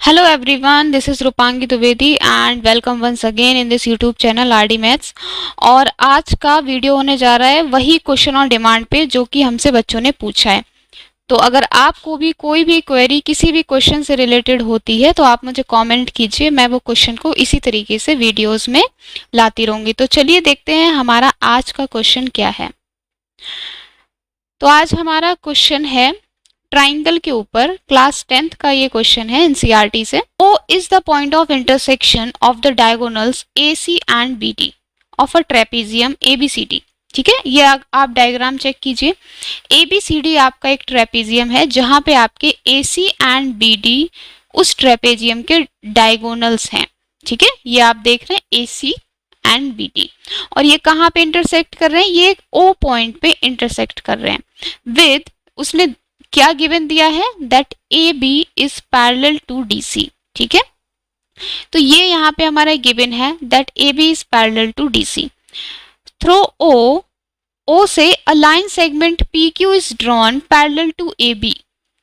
Hello everyone, this is रूपांगी Dwivedi and welcome once again in this YouTube channel RD Maths। और आज का video होने जा रहा है वही क्वेश्चन ऑन डिमांड पे जो कि हमसे बच्चों ने पूछा है। तो अगर आपको भी कोई भी क्वेरी किसी भी क्वेश्चन से रिलेटेड होती है तो आप मुझे कमेंट कीजिए, मैं वो क्वेश्चन को इसी तरीके से वीडियोस में लाती रहूंगी। तो चलिए देखते हैं हमारा आज का क्वेश्चन क्या है। तो आज हमारा क्वेश्चन है ट्राइंगल के ऊपर, क्लास 10th का ये क्वेश्चन है एनसीईआरटी से। O is the point of intersection of the diagonals AC and BD of a trapezium ABCD। ठीक है, ये आप डायग्राम चेक कीजिए। ABCD आपका एक ट्रेपेजियम है जहां पे आपके AC एंड BD उस ट्रेपेजियम के डायगोनल्स हैं। ठीक है, ये आप देख रहे हैं AC एंड BD, और ये कहाँ पे इंटरसेक्ट कर रहे हैं? ये O पॉइंट पे इंटरसेक्ट कर रहे हैं विद, उसने क्या गिवन दिया है? That AB is parallel to DC। ठीक है, तो ये यहाँ पे हमारा गिवन है that AB is parallel to DC। Through O से a line segment PQ is drawn parallel to AB।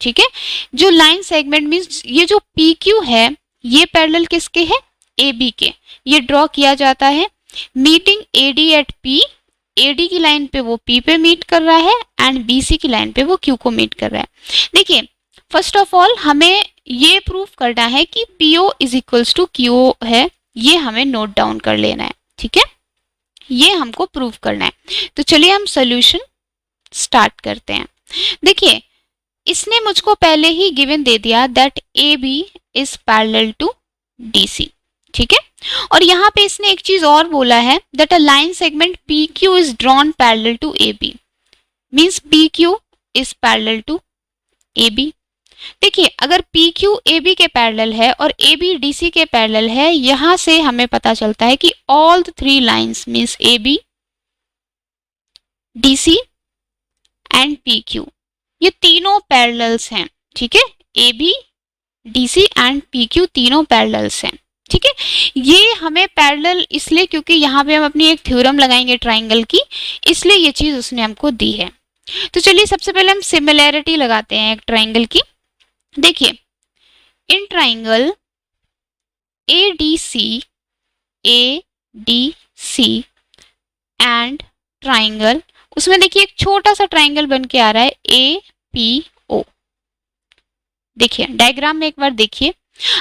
ठीक है, जो लाइन सेगमेंट मींस ये जो PQ है ये पैरेलल किसके है? AB के। ये ड्रॉ किया जाता है meeting AD at P। AD की लाइन पे वो P पे मीट कर रहा है एंड BC की लाइन पे वो Q को मीट कर रहा है। देखिए, फर्स्ट ऑफ ऑल हमें ये प्रूव करना है कि PO is equals to QO है। ये हमें नोट डाउन कर लेना है। ठीक है, ये हमको प्रूव करना है। तो चलिए हम सोल्यूशन स्टार्ट करते हैं। देखिए, इसने मुझको पहले ही गिवन दे दिया that AB is parallel to DC। ठीक है, और यहाँ पे इसने एक चीज और बोला है that a line segment PQ is drawn parallel to AB, means PQ is parallel to AB। देखिए, अगर PQ AB के पैरेलल है और AB DC के पैरेलल है, यहां से हमें पता चलता है कि all the three lines means AB, DC and PQ ये तीनों पैरेलल्स हैं। ठीक है, AB, DC एंड PQ तीनों पैरेलल्स हैं। ठीक है, ये हमें पैरेलल इसलिए क्योंकि यहाँ पे हम अपनी एक थ्योरम लगाएंगे ट्राइंगल की, इसलिए ये चीज उसने हमको दी है। तो चलिए सबसे पहले हम सिमिलैरिटी लगाते हैं एक ट्राइंगल की। देखिए, in triangle ADC and triangle, उसमें देखिए एक छोटा सा ट्राइंगल बन के आ रहा है APO। देखिए डायग्राम में एक बार देखिए,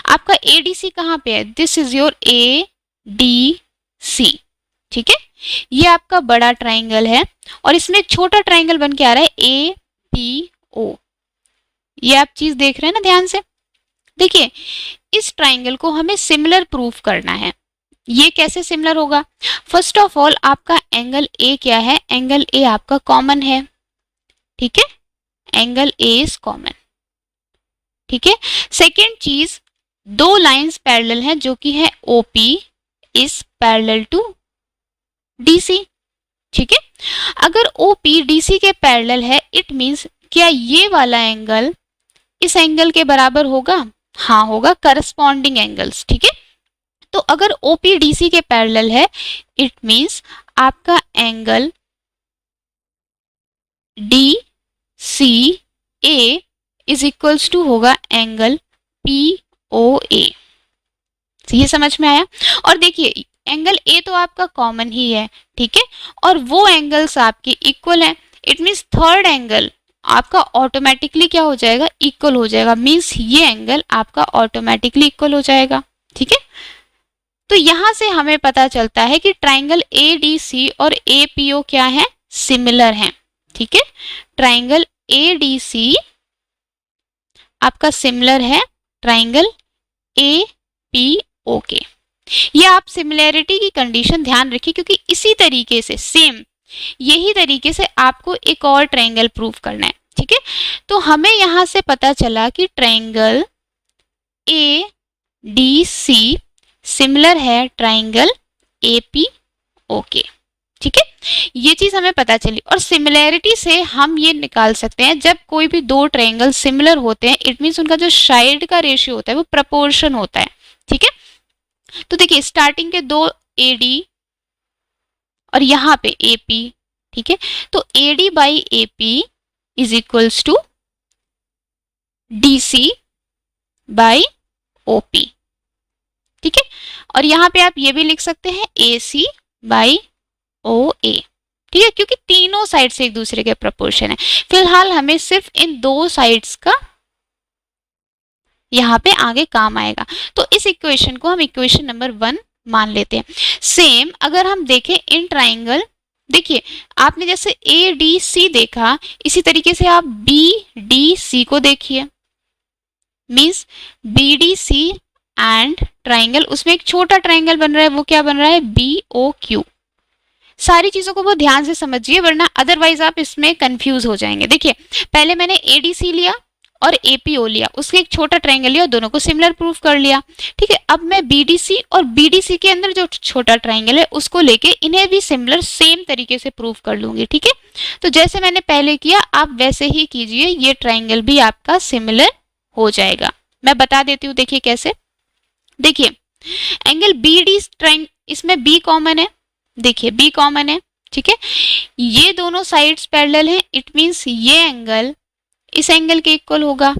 आपका ADC कहाँ पे है? This is your ADC। ठीक है, ये आपका बड़ा ट्राइंगल है और इसमें एक छोटा ट्राइंगल बन के आ रहा है APO। ये आप चीज देख रहे हैं ना ध्यान से। देखिए, इस ट्राइंगल को हमें सिमिलर प्रूफ करना है। ये कैसे सिमिलर होगा? फर्स्ट ऑफ ऑल आपका एंगल A क्या है? एंगल A आपका कॉमन है। ठीक है, एंगल A इज कॉमन। ठीक है, सेकेंड चीज, दो लाइंस पैरेलल हैं जो कि है OP is parallel to DC। ठीक है, अगर OP DC के पैरेलल है, इट मींस क्या ये वाला एंगल इस एंगल के बराबर होगा? हाँ होगा, करस्पॉन्डिंग एंगल्स। ठीक है, तो अगर OP DC के पैरेलल है, इट मींस आपका angle DCA is equals to होगा एंगल POA। ये समझ में आया? और देखिए, एंगल A तो आपका कॉमन ही है। ठीक है, और वो एंगल्स आपके इक्वल हैं, इट मींस थर्ड एंगल आपका ऑटोमेटिकली क्या हो जाएगा? इक्वल हो जाएगा। मींस ये एंगल आपका ऑटोमेटिकली इक्वल हो जाएगा। ठीक है, तो यहां से हमें पता चलता है कि ट्राइंगल ADC और APO क्या है? सिमिलर हैं। ठीक है, ट्राइंगल ADC आपका सिमिलर है ट्राइंगल APO के। ये आप सिमिलैरिटी की कंडीशन ध्यान रखिए, क्योंकि इसी तरीके से सेम यही तरीके से आपको एक और ट्राइंगल प्रूव करना है। ठीक है, तो हमें यहां से पता चला कि ट्राइंगल ADC सिमिलर है ट्राइंगल APO के। ठीक है, ये चीज हमें पता चली। और सिमिलैरिटी से हम ये निकाल सकते हैं, जब कोई भी दो ट्रायंगल सिमिलर होते हैं, इट मींस उनका जो साइड का रेशियो होता है वो प्रपोर्शन होता है। ठीक है, तो देखिए स्टार्टिंग के दो AD और यहाँ पे AP। ठीक है, तो AD by AP is equals to DC by OP, ठीक है। और यहाँ पे आप ये भी लिख सकते हैं AC बाई OA, ठीक है, क्योंकि तीनों साइड से एक दूसरे के प्रोपोर्शन है। फिलहाल हमें सिर्फ इन दो साइड्स का यहाँ पे आगे काम आएगा, तो इस इक्वेशन को हम इक्वेशन नंबर 1 मान लेते हैं। सेम अगर हम देखें इन ट्राइंगल, देखिए आपने जैसे ADC देखा, इसी तरीके से आप BDC को देखिए, मीन्स BDC एंड ट्राइंगल, उसमें एक छोटा ट्राइंगल बन रहा है, वो क्या बन रहा है, BOQ। सारी चीजों को बहुत ध्यान से समझिए, वरना अदरवाइज आप इसमें कंफ्यूज हो जाएंगे। देखिए पहले मैंने ADC लिया और APO लिया, उसके एक छोटा ट्राइंगल लिया और दोनों को सिमिलर प्रूफ कर लिया, ठीक है। अब मैं BDC और BDC के अंदर जो छोटा ट्राइंगल है उसको लेके इन्हें भी सिमिलर सेम तरीके से प्रूफ कर लूंगी, ठीक है। तो जैसे मैंने पहले किया आप वैसे ही कीजिए, ये ट्राइंगल भी आपका सिमिलर हो जाएगा। मैं बता देती हूँ, देखिए कैसे। देखिए एंगल BD ट्राइंगल, इसमें B कॉमन है, देखिए B कॉमन है, ठीक है। ये दोनों साइड्स पैरेलल हैं, इट मींस ये एंगल इस एंगल के इक्वल होगा,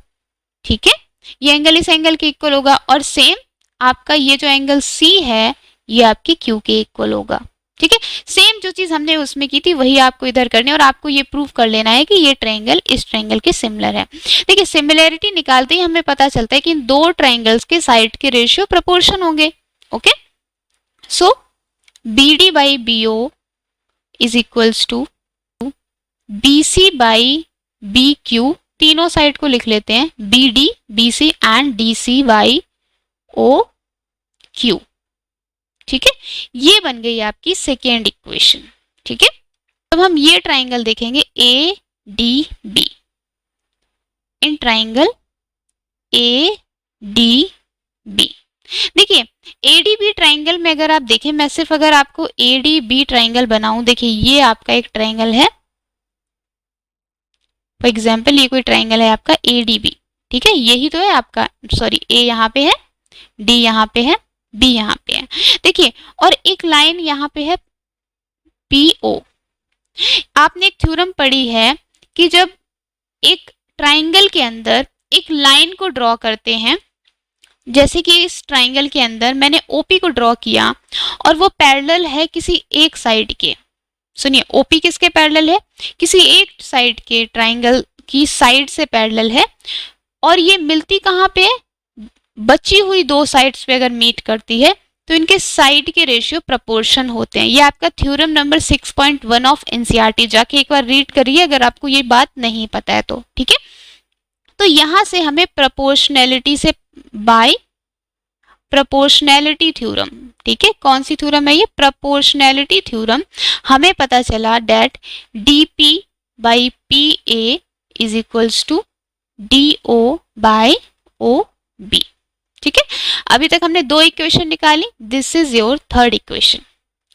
ठीक है। ये एंगल इस एंगल के इक्वल होगा, और सेम आपका ये जो एंगल C है ये आपके Q के इक्वल होगा, ठीक है। सेम जो चीज हमने उसमें की थी वही आपको इधर करनी है, और आपको ये प्रूफ कर लेना है कि ये ट्रायंगल इस ट्रायंगल के सिमिलर है। देखिए सिमिलैरिटी निकालते ही हमें पता चलता है कि इन दो ट्रायंगल्स के साइड के रेशियो प्रोपोर्शन होंगे, okay. So BD by BO is equals to BC by BQ, तीनों साइड को लिख लेते हैं BD, BC and DC by OQ, ठीक है। ये बन गई आपकी सेकेंड इक्वेशन, ठीक है। अब हम ये ट्राइंगल देखेंगे ADB, इन ट्राइंगल ADB, देखिए ADB ट्राइंगल में अगर आप देखें, मैं सिर्फ अगर आपको ADB ट्राइंगल बनाऊं, देखिए ये आपका एक ट्राइंगल है, फॉर एग्जाम्पल ये कोई ट्राइंगल है आपका ADB, ठीक है। यही तो है आपका, सॉरी A यहाँ पे है, D यहाँ पे है, B यहाँ पे है, देखिए। और एक लाइन यहाँ पे है PO। आपने एक थ्योरम पढ़ी है कि जब एक ट्राइंगल के अंदर एक लाइन को ड्रॉ करते हैं, जैसे कि इस ट्राइंगल के अंदर मैंने OP को ड्रॉ किया और वो पैरेलल है किसी एक साइड के, सुनिए OP किसके पैरेलल है, किसी एक साइड के ट्राइंगल की साइड से पैरेलल है, और ये मिलती कहाँ पे है, बची हुई दो साइड्स पे अगर मीट करती है तो इनके साइड के रेशियो प्रोपोर्शन होते हैं। ये आपका थ्योरम नंबर 6.1 ऑफ एनसीईआरटी, जाके एक बार रीड करिए अगर आपको ये बात नहीं पता है तो, ठीक है। तो यहां से हमें प्रोपोर्शनैलिटी से बाय प्रोपोर्शनैलिटी थ्योरम, ठीक है, कौन सी थ्योरम है ये, प्रोपोर्शनैलिटी थ्योरम, हमें पता चला that DP by PA is equals to DO by OB, ठीक है। अभी तक हमने दो इक्वेशन निकाली, this is your third equation,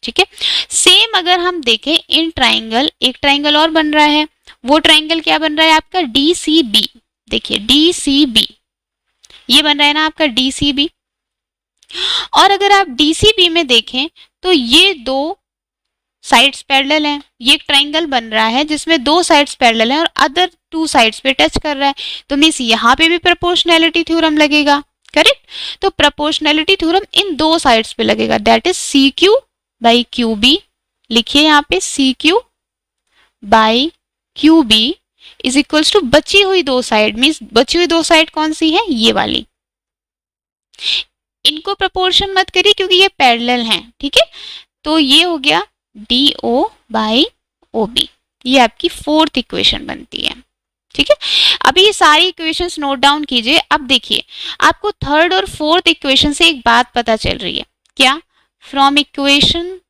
ठीक है। सेम अगर हम देखें इन ट्राइंगल, एक ट्राइंगल और बन रहा है, वो ट्राइंगल क्या बन रहा है आपका DCB, देखिए DCB ये बन रहा है ना आपका DCB। और अगर आप DCB में देखें तो ये दो साइड्स पैरेलल हैं, ये एक ट्राइंगल बन रहा है जिसमें दो साइड्स पैरेलल हैं और अदर टू साइड्स पे टच कर रहा है, तो मींस यहाँ पे भी प्रोपोर्शनैलिटी थ्योरम लगेगा, करेक्ट। तो प्रोपोर्शनैलिटी थ्योरम इन दो साइड्स पे लगेगा, that is CQ by QB, लिखिए यहाँ पे CQ by QB is equals to बची हुई दो साइड, मींस बची हुई दो साइड कौन सी है, ये वाली, इनको प्रोपोर्शन मत करिए क्योंकि ये पैरेलल हैं, ठीक है। तो ये हो गया DO बाई OB, ये आपकी फोर्थ इक्वेशन बनती है, ठीक है। अभी ये सारी इक्वेशंस नोट डाउन कीजिए। अब देखिए आपको थर्ड और फोर्थ इक्वेशन से एक बात पता चल रही है, क्या, from equation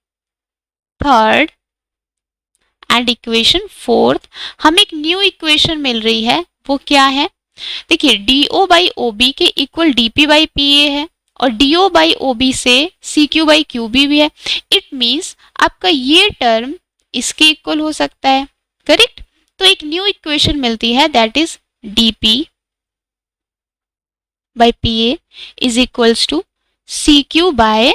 third and equation fourth हमें एक न्यू इक्वेशन मिल रही है, वो क्या है, देखिए DO बाई OB के इक्वल DP बाई PA है, और DO बाई OB से CQ बाई QB भी है, इट मीन्स आपका ये टर्म इसके इक्वल हो सकता है, करेक्ट। तो एक न्यू इक्वेशन मिलती है, that is DP by PA is equals to CQ by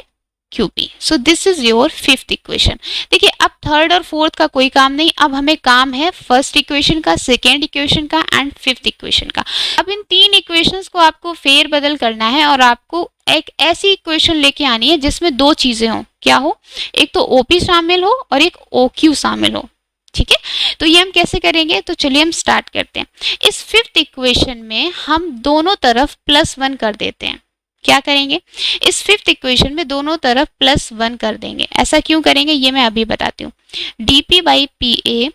QB। So this is your fifth equation. देखिए अब थर्ड और फोर्थ का कोई काम नहीं, अब हमें काम है फर्स्ट इक्वेशन का, सेकेंड इक्वेशन का एंड फिफ्थ इक्वेशन का। अब इन तीन इक्वेशंस को आपको फेर बदल करना है और आपको एक ऐसी इक्वेशन लेके आनी है जिसमें दो चीजें हो। क्या हो? एक तो OP शामिल हो और एक OQ शामिल हो। ठीक है, तो ये हम कैसे करेंगे? तो चलिए हम स्टार्ट करते हैं। इस फिफ्थ इक्वेशन में हम दोनों तरफ +1 कर देते हैं। क्या करेंगे? इस फिफ्थ इक्वेशन में दोनों तरफ +1 कर देंगे। ऐसा क्यों करेंगे ये मैं अभी बताती हूँ। dP/PA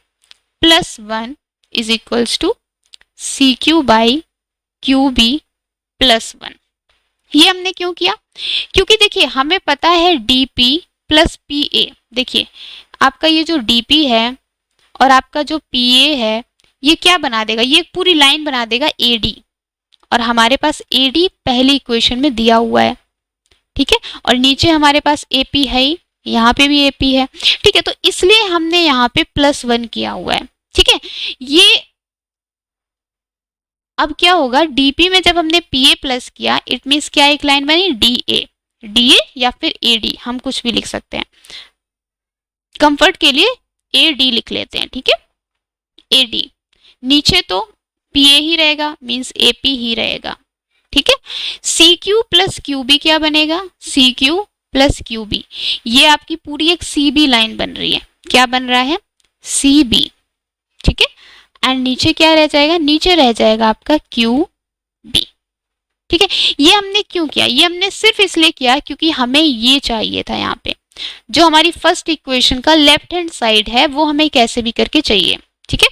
+1 is equals to CQ/QB +1। ये हमने क्यों किया? क्योंकि देखिए हमें पता है DP + PA। देखिए आपका ये जो DP है और आपका जो PA है ये क्या बना देगा? ये पूरी लाइन बना देगा AD, और हमारे पास AD पहली इक्वेशन में दिया हुआ है। ठीक है, और नीचे हमारे पास AP है ही, यहाँ पे भी AP है। ठीक है, तो इसलिए हमने यहाँ पे +1 किया हुआ है। ठीक है, ये अब क्या होगा? DP में जब हमने PA प्लस किया, इट मीन्स क्या एक लाइन बनी? DA या फिर AD, हम कुछ भी लिख सकते हैं। कंफर्ट के लिए AD लिख लेते हैं। ठीक है, AD नीचे तो PA ही रहेगा, मीन्स AP ही रहेगा। ठीक है, CQ + QB क्या बनेगा? CQ + QB। ये आपकी पूरी एक CB लाइन बन रही है। क्या बन रहा है? CB। ठीक है, एंड नीचे क्या रह जाएगा? नीचे रह जाएगा आपका QB। ठीक है, ये हमने क्यों किया? ये हमने सिर्फ इसलिए किया क्योंकि हमें ये चाहिए था। यहाँ पे जो हमारी फर्स्ट इक्वेशन का लेफ्ट हैंड साइड है वो हमें कैसे भी करके चाहिए। ठीक है,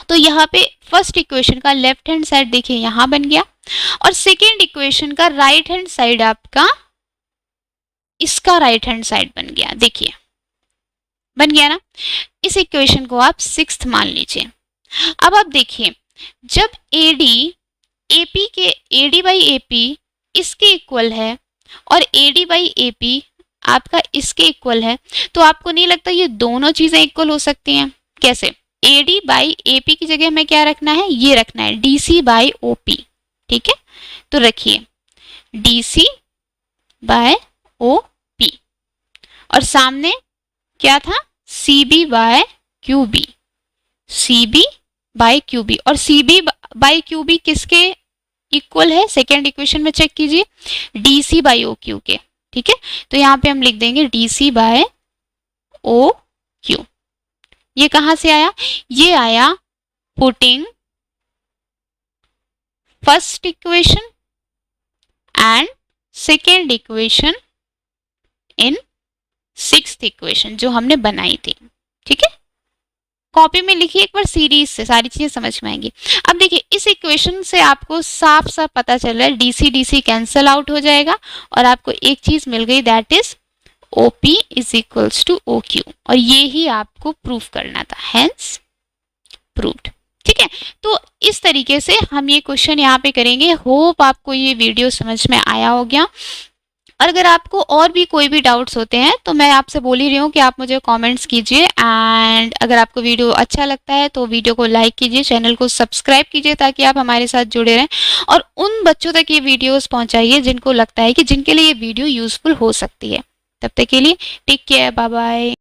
तो यहाँ पे फर्स्ट इक्वेशन का लेफ्ट हैंड साइड देखिए यहाँ बन गया, और सेकेंड इक्वेशन का राइट हैंड साइड आपका इसका राइट हैंड साइड बन गया। देखिए बन गया ना। इस इक्वेशन को आप सिक्स्थ मान लीजिए। अब आप देखिए जब AD/AP इसके इक्वल है और AD/AP आपका इसके इक्वल है, तो आपको नहीं लगता ये दोनों चीजें इक्वल हो सकती हैं? कैसे? AD/AP की जगह हमें क्या रखना है? ये रखना है DC/OP। ठीक है, तो रखिए DC/OP, और सामने क्या था? CB/QB। CB/QB, और CB/QB किसके इक्वल है? सेकेंड इक्वेशन में चेक कीजिए, DC/OQ के। ठीक है, तो यहाँ पे हम लिख देंगे DC/OQ। ये कहां से आया? ये आया putting first equation and second equation in sixth equation जो हमने बनाई थी। ठीक है, कॉपी में लिखिए एक बार, सीरीज से सारी चीजें समझ में आएंगी। अब देखिए इस इक्वेशन से आपको साफ साफ पता चल रहा है DC कैंसल आउट हो जाएगा और आपको एक चीज मिल गई, दैट इज OP = OQ, और ये ही आपको प्रूफ करना था, हेंस प्रूव्ड। ठीक है, तो इस तरीके से हम ये क्वेश्चन यहाँ पे करेंगे। होप आपको ये वीडियो समझ में आया हो गया, और अगर आपको और भी कोई भी डाउट्स होते हैं तो मैं आपसे बोल ही रही हूँ कि आप मुझे कमेंट्स कीजिए, एंड अगर आपको वीडियो अच्छा लगता है तो वीडियो को लाइक कीजिए, चैनल को सब्सक्राइब कीजिए ताकि आप हमारे साथ जुड़े रहें, और उन बच्चों तक ये वीडियोस पहुंचाइए जिनको लगता है कि जिनके लिए ये वीडियो यूजफुल हो सकती है। तब तक के लिए टेक केयर, बाय बाय।